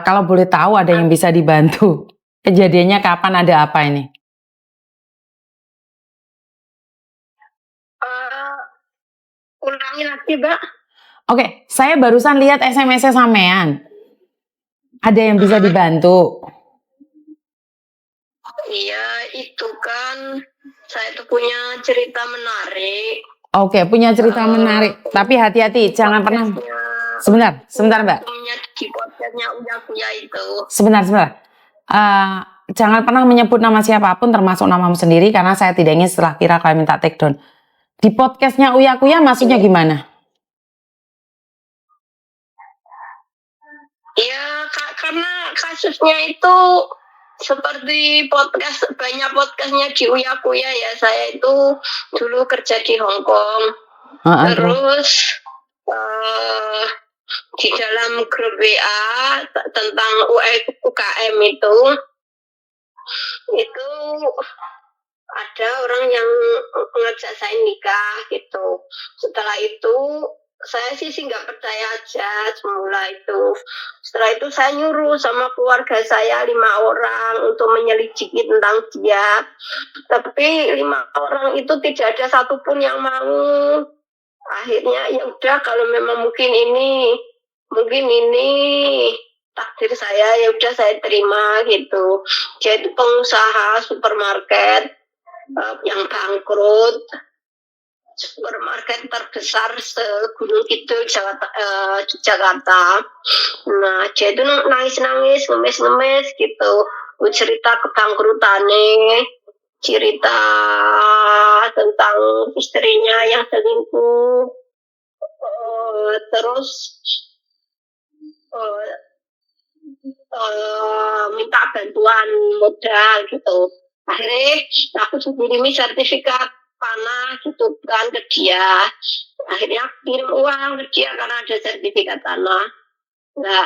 Kalau boleh tahu ada yang bisa dibantu. Kejadiannya kapan, ada apa ini? Ulangi lagi, Mbak. Oke, saya barusan lihat SMS-nya sampean. Ada yang bisa dibantu? Iya, itu kan saya tuh punya cerita menarik. Oke, punya cerita menarik. Tapi hati-hati, jangan pernah. Sebentar, Mbak. Di podcastnya Uya Kuya itu. Sebentar. Jangan pernah menyebut nama siapapun, termasuk namamu sendiri, karena saya tidak ingin setelah kira kalian minta take down. Di podcastnya Uya Kuya maksudnya gimana? Ya, karena kasusnya itu seperti banyak podcastnya di Uya Kuya ya. Saya itu dulu kerja di Hong Kong. Terus di dalam grup WA tentang UKM itu ada orang yang ngajak saya nikah gitu. Setelah itu saya sih nggak percaya aja semula itu. Setelah itu saya nyuruh sama keluarga saya 5 orang untuk menyelidiki tentang dia. Tapi 5 orang itu tidak ada satupun yang mau. Akhirnya ya udah, kalau memang mungkin ini takdir saya, ya udah saya terima gitu. Dia itu pengusaha supermarket yang bangkrut, supermarket terbesar se-Gunung Kidul Jakarta. Nah, dia itu nangis-nangis, ngemes-ngemes gitu. Cerita kebangkrutannya, cerita tentang istrinya yang selingkuh, terus minta bantuan modal gitu. Akhirnya aku kirimi sertifikat tanah gitu kan ke dia. Akhirnya aku kirim uang ke dia karena ada sertifikat tanah. Nah,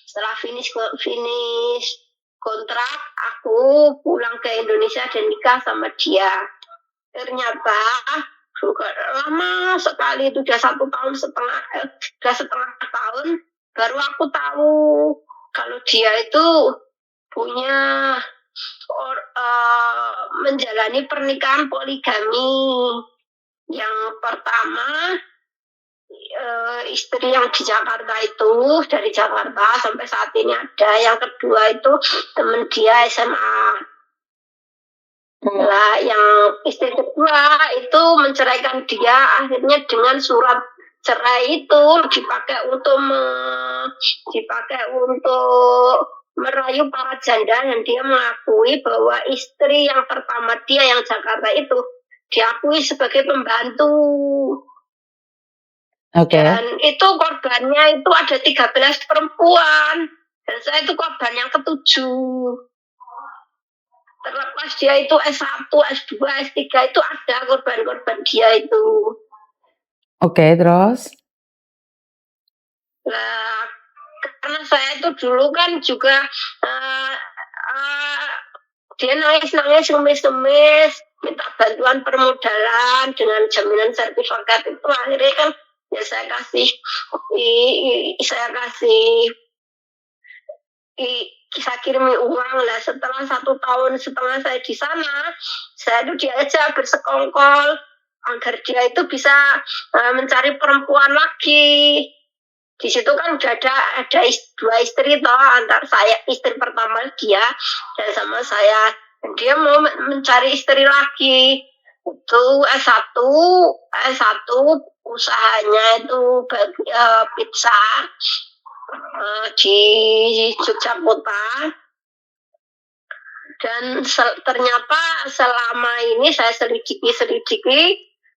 setelah finish kontrak, aku pulang ke Indonesia dan nikah sama dia. Ternyata lama sekali, itu udah 1 tahun setengah, udah setengah tahun baru aku tahu kalau dia itu punya menjalani pernikahan poligami. Yang pertama istri yang di Jakarta itu, dari Jakarta sampai saat ini ada. Yang kedua itu temen dia SMA. Nah, yang istri kedua itu menceraikan dia akhirnya dengan surat cerai itu dipakai untuk merayu para janda, dan dia mengakui bahwa istri yang pertama dia yang Jakarta itu diakui sebagai pembantu. Dan itu korbannya itu ada 13 perempuan, dan saya itu korban yang ke-7. Terlepas dia itu S1, S2, S3 itu ada korban-korban dia itu. Oke, terus? Nah, karena saya itu dulu kan juga dia nangis-nangis, ngemis-ngemis, minta bantuan permodalan dengan jaminan sertifikat itu. Akhirnya kan ya saya kirimi uang lah. Setelah 1,5 tahun saya di sana, saya itu diajak bersekongkol agar dia itu bisa mencari perempuan lagi. Di situ kan udah ada 2 istri toh, antar saya, istri pertama dia dan sama saya. Dan dia mau mencari istri lagi. Itu S1 usahanya itu pizza di Yogyakarta. Dan ternyata selama ini saya selidiki,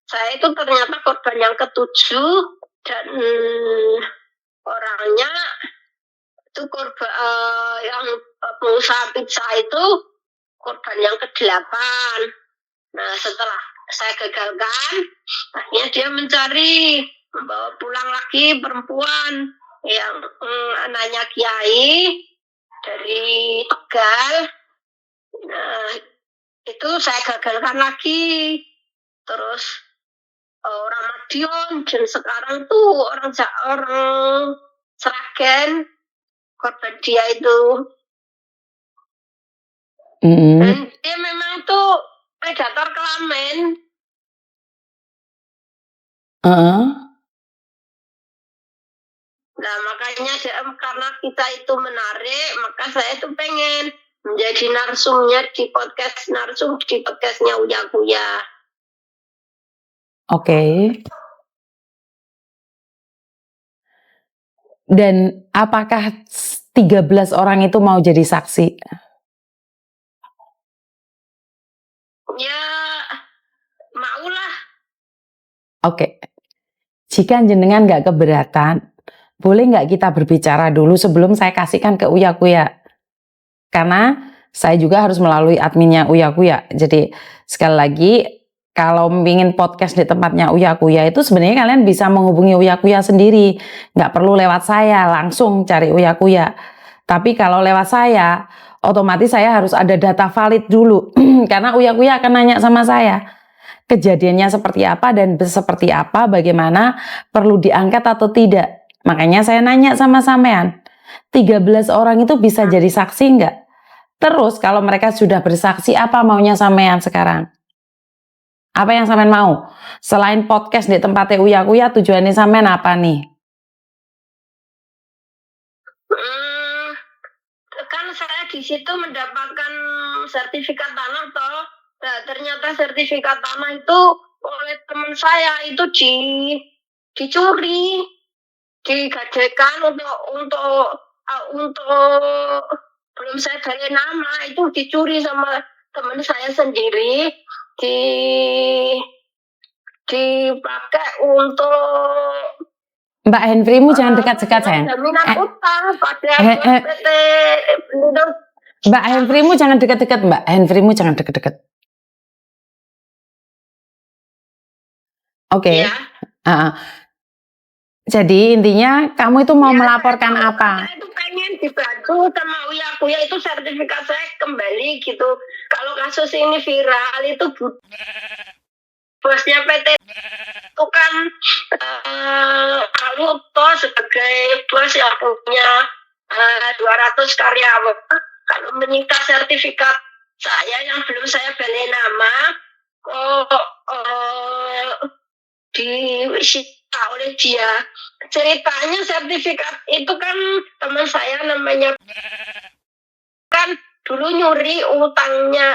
saya itu ternyata korban yang ke-7, dan orangnya itu korban yang pengusaha pizza itu korban yang ke-8. Nah, setelah saya gagalkan, akhirnya dia mencari, membawa pulang lagi perempuan yang anaknya kiai dari Tegal. Nah, itu saya gagalkan lagi. Terus orang Madiun, dan sekarang tuh orang agen korban dia itu. Dan dia memang tuh predator kelamin. Nah makanya karena kita itu menarik, maka saya tuh pengen menjadi narsumnya di podcastnya Uya Kuya. Oke. Dan apakah 13 orang itu mau jadi saksi? Ya, maulah. Oke. Jika jenengan nggak keberatan, boleh nggak kita berbicara dulu sebelum saya kasihkan ke Uya Kuya? Karena saya juga harus melalui adminnya Uya Kuya. Jadi sekali lagi, kalau ingin podcast di tempatnya Uya Kuya itu sebenarnya kalian bisa menghubungi Uya Kuya sendiri. Nggak perlu lewat saya, langsung cari Uya Kuya. Tapi kalau lewat saya, otomatis saya harus ada data valid dulu. Karena Uya Kuya akan nanya sama saya. Kejadiannya seperti apa dan seperti apa, bagaimana, perlu diangkat atau tidak. Makanya saya nanya sama sampean, 13 orang itu bisa jadi saksi nggak? Terus kalau mereka sudah bersaksi, apa maunya sampean sekarang? Apa yang sampean mau? Selain podcast di tempatnya Uya Kuya, tujuannya sampean apa nih? Kan saya di situ mendapatkan sertifikat tanah toh. Nah, ternyata sertifikat tanah itu oleh teman saya itu dicuri, digadekan untuk belum saya balik nama itu dicuri sama teman saya sendiri, dipakai untuk Mbak Henfrimu jangan dekat-dekat sayang. jaminan utang pada PT Mbak Henfrimu jangan dekat-dekat, Mbak Henfrimu jangan dekat-dekat. Oke. Ya. Jadi intinya kamu itu mau melaporkan apa? Saya itu pengen dibantu sama Uya Kuya itu sertifikat saya kembali gitu. Kalau kasus ini viral itu bosnya PT itu kan Aluto sebagai bos yang punya 200 karyawan. Kalau menyita sertifikat saya yang belum saya balik nama, disita oleh dia. Ceritanya sertifikat itu kan teman saya namanya kan dulu nyuri uangnya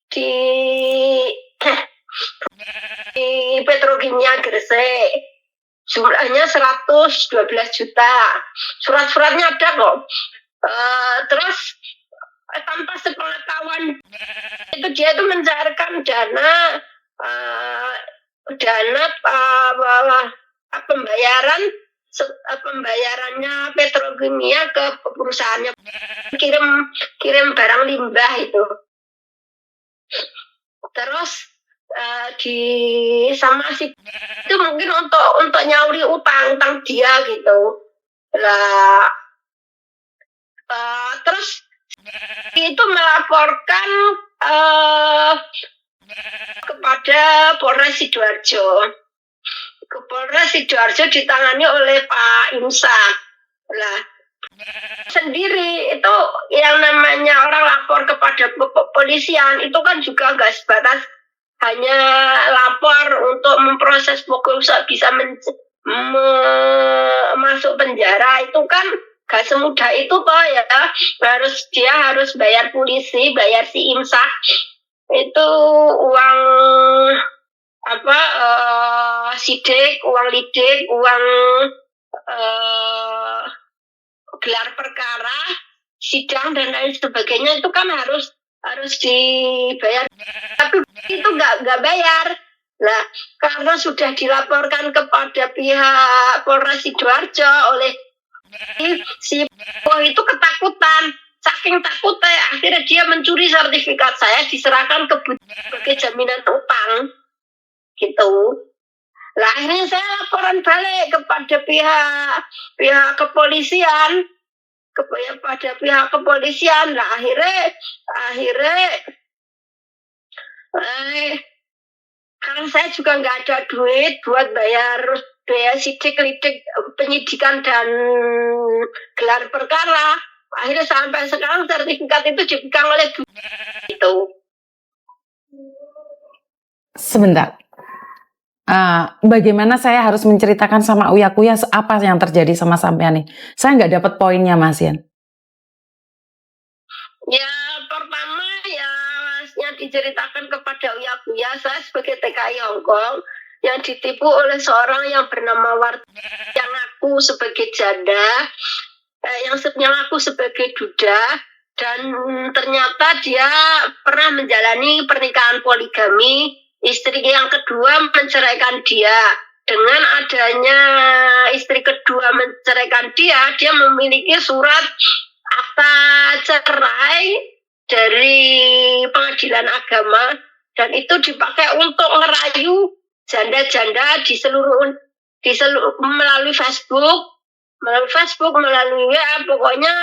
di Petrokimia Gresik. Jumlahnya 112 juta. Surat-suratnya ada kok. Terus tanpa sepengetahuan itu dia itu mencairkan pembayarannya Petrokimia ke perusahaannya, kirim barang limbah itu. Terus sama si itu mungkin untuk nyauri utang dia gitu lah. Terus itu melaporkan kepada Polres Sidoarjo. Polres Sidoarjo ditangani oleh Pak Imsak. Lah sendiri itu yang namanya orang lapor kepada kepolisian itu kan juga nggak sebatas hanya lapor untuk memproses pokok bisa masuk penjara, itu kan gak semudah itu toh ya. Dia harus bayar polisi, bayar si Imsak itu uang sidik, uang lidik, uang gelar perkara, sidang dan lain sebagainya itu kan harus dibayar. Tapi itu nggak bayar. Nah, karena sudah dilaporkan kepada pihak Polres Sidoarjo oleh si itu ketakutan, saking takutnya akhirnya dia mencuri sertifikat saya, diserahkan sebagai jaminan utang gitu. Nah, akhirnya saya laporan balik kepada pihak kepolisian, kepada pihak kepolisian. Nah, akhirnya karena saya juga nggak ada duit buat bayar biaya sidik-lidik penyidikan dan gelar perkara. Akhirnya sampai sekarang sertifikat itu dipegang oleh itu. Sebentar. Bagaimana saya harus menceritakan sama Uya Kuya apa yang terjadi sama sampean nih? Saya nggak dapat poinnya, Mas Yan. Ya, pertama ya yang diceritakan kepada Uya Kuya, saya sebagai TKI Hongkong yang ditipu oleh seorang yang bernama yang aku sebagai janda, yang aku sebagai duda, dan ternyata dia pernah menjalani pernikahan poligami. Istri yang kedua menceraikan dia. Dengan adanya istri kedua menceraikan dia memiliki surat akta cerai dari pengadilan agama, dan itu dipakai untuk ngerayu janda-janda di seluruh melalui Facebook, melalui WA, pokoknya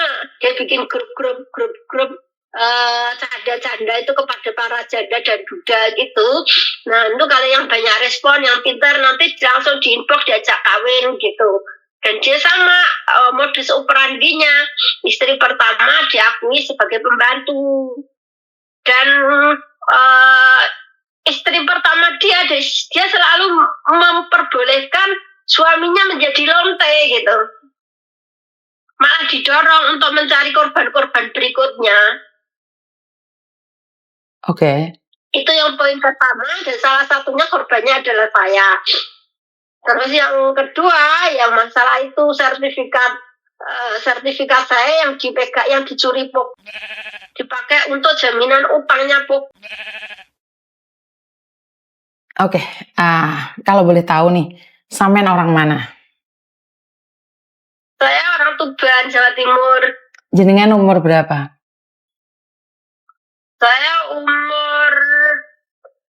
dia bikin grup canda-canda itu kepada para janda dan duda gitu. Nah, itu kalau yang banyak respon, yang pintar nanti langsung di-inbox diajak kawin gitu. Dan dia sama modus operandinya. Istri pertama diakui sebagai pembantu. Dan istri pertama dia selalu memperbolehkan suaminya menjadi lonte gitu. Malah didorong untuk mencari korban-korban berikutnya. Oke. Itu yang poin pertama, dan salah satunya korbannya adalah saya. Terus yang kedua, yang masalah itu sertifikat saya yang dipegang, yang dicuri Puk, dipakai untuk jaminan utangnya Puk. Oke, kalau boleh tahu nih, sampean orang mana? Saya orang Tuban, Jawa Timur. Jenengan umur berapa? Saya umur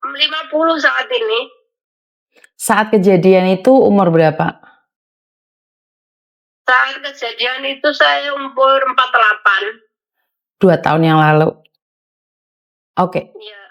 50 saat ini. Saat kejadian itu umur berapa? Saat kejadian itu saya umur 48. 2 tahun yang lalu. Oke. Iya.